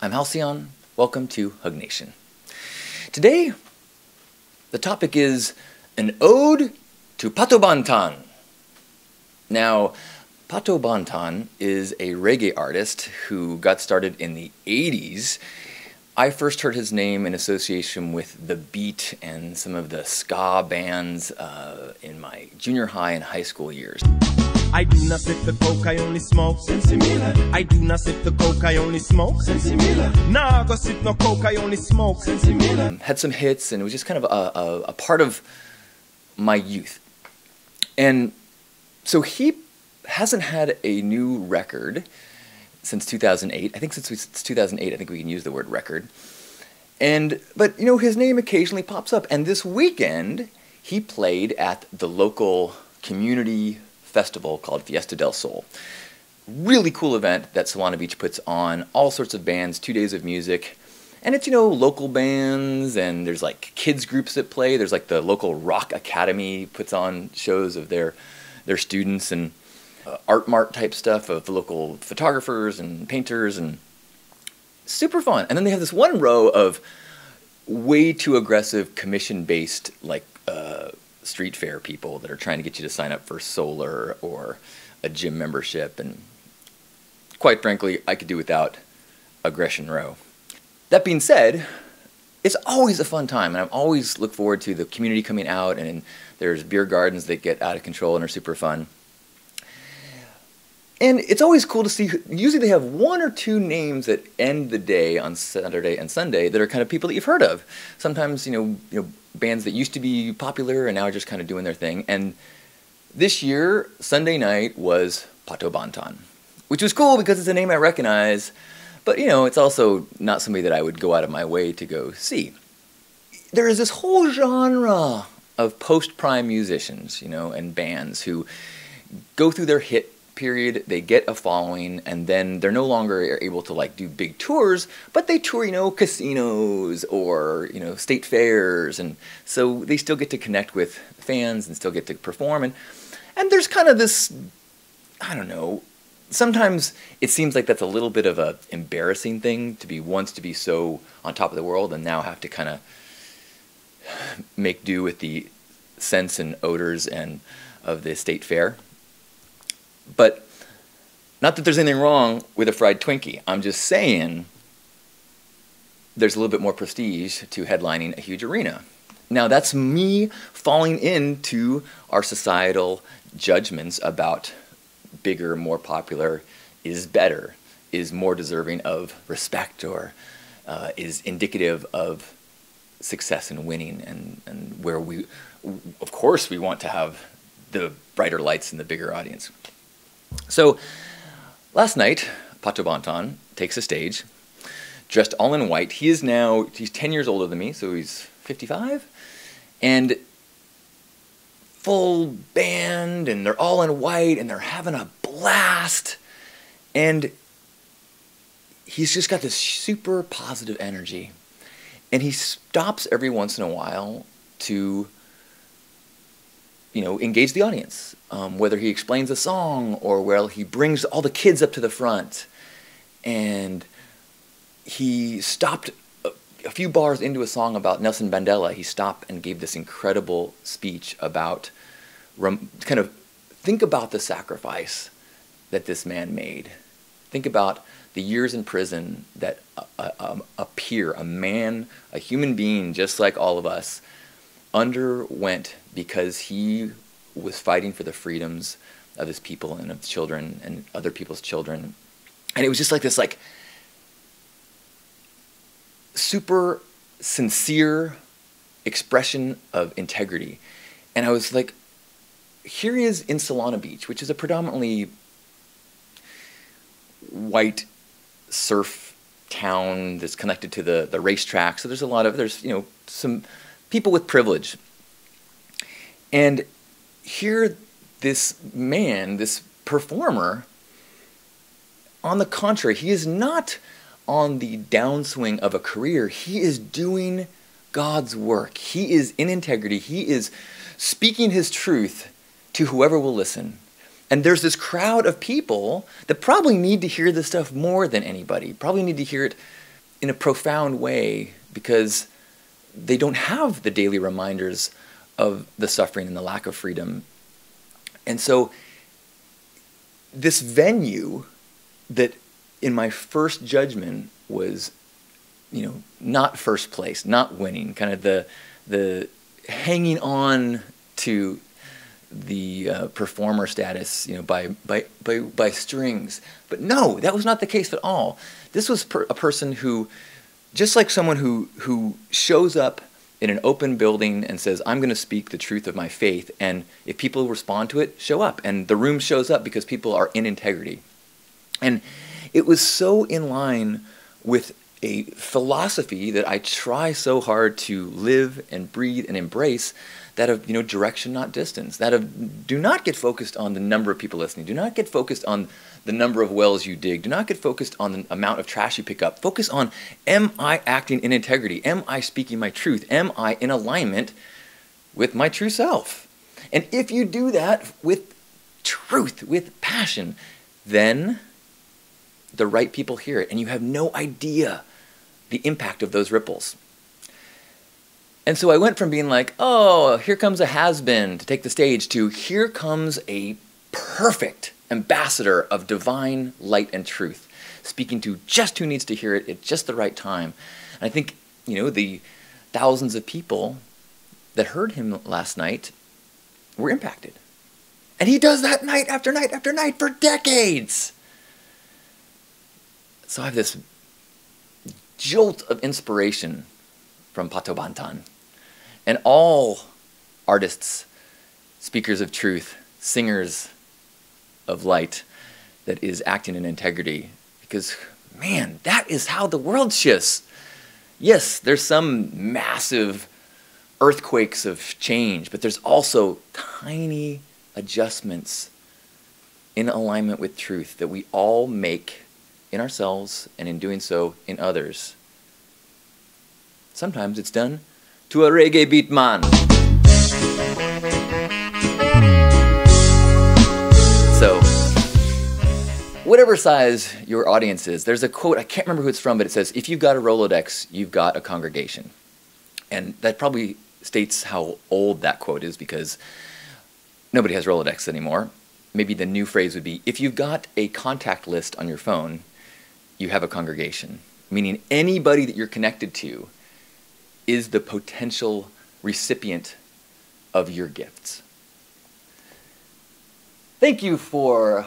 I'm Halcyon. Welcome to Hug Nation. Today, the topic is an ode to Pato Banton. Now, Pato Banton is a reggae artist who got started in the 80s. I first heard his name in association with the beat and some of the ska bands in my junior high and high school years. I do not sip the coke, I only smoke Sensimilla. I do not sip the coke, I only smoke Sensimilla. Nah, I go sip no coke, I only smoke Sensimilla. Had some hits, and it was just kind of a part of my youth. And so he hasn't had a new record since 2008. I think since 2008, I think we can use the word record. But you know, his name occasionally pops up. And this weekend, he played at the local community festival called Fiesta Del Sol. Really cool event that Solana Beach puts on. All sorts of bands, 2 days of music. And it's, you know, local bands, and there's like kids groups that play. There's like the local rock academy puts on shows of their students, and art mart type stuff of the local photographers and painters, and super fun. And then they have this one row of way too aggressive commission-based like street fair people that are trying to get you to sign up for solar or a gym membership, and quite frankly, I could do without Aggression Row. That being said, it's always a fun time, and I always look forward to the community coming out, and there's beer gardens that get out of control and are super fun. And it's always cool to see, usually they have one or two names that end the day on Saturday and Sunday that are kind of people that you've heard of. Sometimes, you know, bands that used to be popular and now are just kind of doing their thing. And this year, Sunday night was Pato Banton, which was cool because it's a name I recognize, but, you know, it's also not somebody that I would go out of my way to go see. There is this whole genre of post-prime musicians, you know, and bands who go through their hit period, they get a following, and then they're no longer able to like do big tours, but they tour, you know, casinos or, you know, state fairs, and so they still get to connect with fans and still get to perform, and there's kind of this, I don't know, sometimes it seems like that's a little bit of a embarrassing thing to be so on top of the world and now have to kind of make do with the scents and odors and of the state fair. But not that there's anything wrong with a fried Twinkie. I'm just saying there's a little bit more prestige to headlining a huge arena. Now, that's me falling into our societal judgments about bigger, more popular is better, is more deserving of respect, or is indicative of success and winning, and where we, of course, we want to have the brighter lights and the bigger audience. So, last night, Pato Banton takes a stage, dressed all in white. He's 10 years older than me, so he's 55, and full band, and they're all in white, and they're having a blast, and he's just got this super positive energy, and he stops every once in a while to, you know, engage the audience, whether he explains a song or where he brings all the kids up to the front. And he stopped a few bars into a song about Nelson Mandela. He stopped and gave this incredible speech about, kind of, think about the sacrifice that this man made. Think about the years in prison that a peer, a man, a human being just like all of us, underwent because he was fighting for the freedoms of his people and of children and other people's children. And it was just like this like super sincere expression of integrity. And I was like, here he is in Solana Beach, which is a predominantly white surf town that's connected to the racetrack. So there's you know, some people with privilege. And here this man, this performer, on the contrary, he is not on the downswing of a career. He is doing God's work. He is in integrity. He is speaking his truth to whoever will listen. And there's this crowd of people that probably need to hear this stuff more than anybody, probably need to hear it in a profound way because they don't have the daily reminders of the suffering and the lack of freedom. And so this venue that in my first judgment was, not first place, not winning, kind of the hanging on to the performer status, by strings. But no, that was not the case at all. This was a person who, just like someone who shows up in an open building and says, I'm going to speak the truth of my faith, and if people respond to it, show up. And the room shows up because people are in integrity. And it was so in line with a philosophy that I try so hard to live and breathe and embrace, that of direction, not distance. That of do not get focused on the number of people listening. Do not get focused on the number of wells you dig. Do not get focused on the amount of trash you pick up. Focus on, am I acting in integrity? Am I speaking my truth? Am I in alignment with my true self? And if you do that with truth, with passion, then the right people hear it, and you have no idea the impact of those ripples. And so I went from being like, oh, here comes a has-been to take the stage, to here comes a perfect ambassador of divine light and truth, speaking to just who needs to hear it at just the right time. And I think, the thousands of people that heard him last night were impacted. And he does that night after night after night for decades. So I have this jolt of inspiration from Pato Banton. And all artists, speakers of truth, singers of light, that is acting in integrity. Because, man, that is how the world shifts. Yes, there's some massive earthquakes of change, but there's also tiny adjustments in alignment with truth that we all make in ourselves, and in doing so, in others. Sometimes it's done to a reggae beat, man. So, whatever size your audience is, there's a quote, I can't remember who it's from, but it says, if you've got a Rolodex, you've got a congregation. And that probably states how old that quote is, because nobody has Rolodex anymore. Maybe the new phrase would be, if you've got a contact list on your phone, you have a congregation. Meaning anybody that you're connected to is the potential recipient of your gifts. Thank you for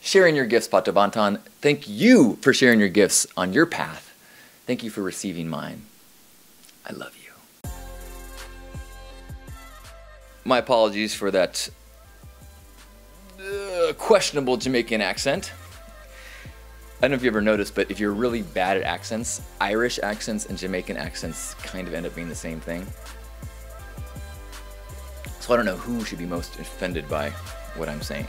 sharing your gifts, Pato Banton. Thank you for sharing your gifts on your path. Thank you for receiving mine. I love you. My apologies for that questionable Jamaican accent. I don't know if you ever noticed, but if you're really bad at accents, Irish accents and Jamaican accents kind of end up being the same thing. So I don't know who should be most offended by what I'm saying.